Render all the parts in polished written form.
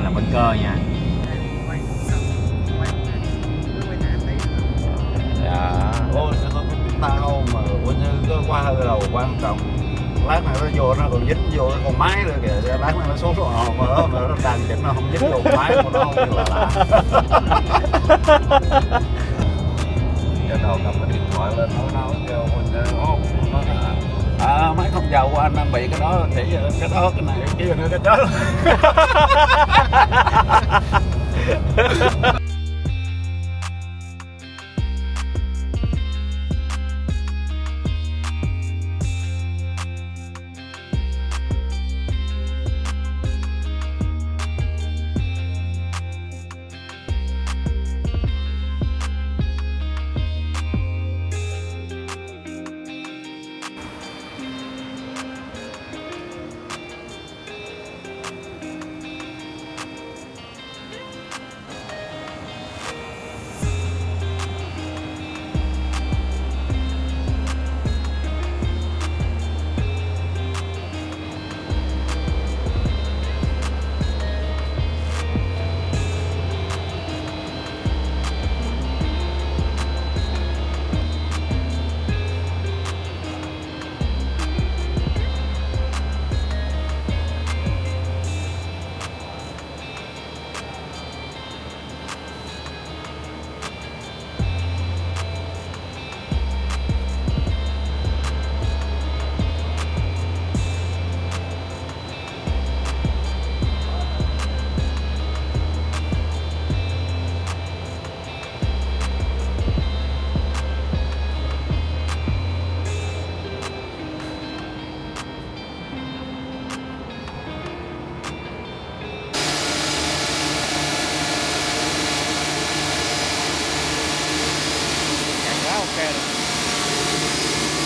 là bên cơ nha. Dạ. Ôi, tao mà coi như có qua hơi đầu quan trọng. Lát này nó vô nó còn dính vô cái con máy nữa kìa, lát này nó xuống mà nó đàn chỉnh nó không dính vô con máy của nó không như là lạ. Cái đầu cầm cái điện thoại lên nói kêu mình nó là máy không dầu của anh đang bị cái đó, chỉ cái đó cái này cái kia nữa cái đó.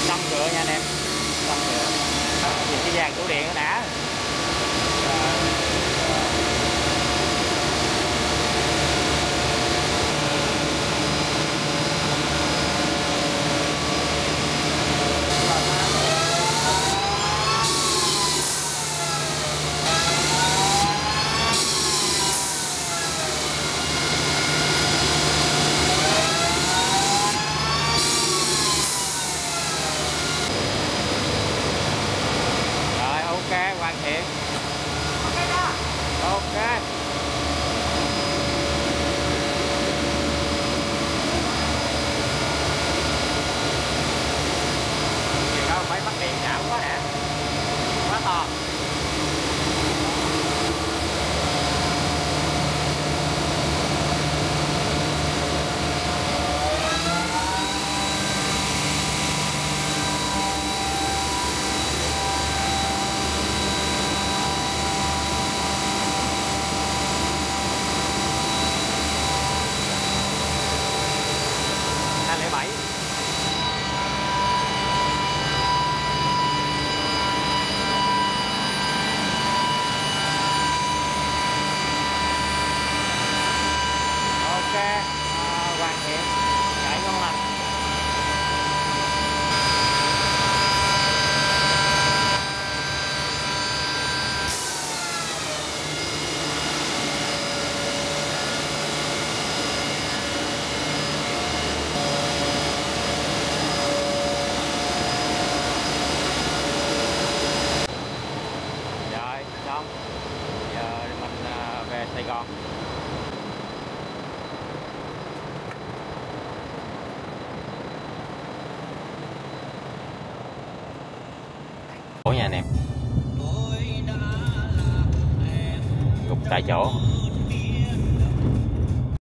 Xong cửa nha anh em, xong cửa. Nhìn cái dàn tủ điện nó đã. Hoàn thiện. Ok. Thì đâu máy bắt điện nhão quá hả? Quá to. Hoàn thiện, chạy ngon lành. Rồi, xong. Giờ mình về Sài Gòn. Nha anh em, gục tại chỗ.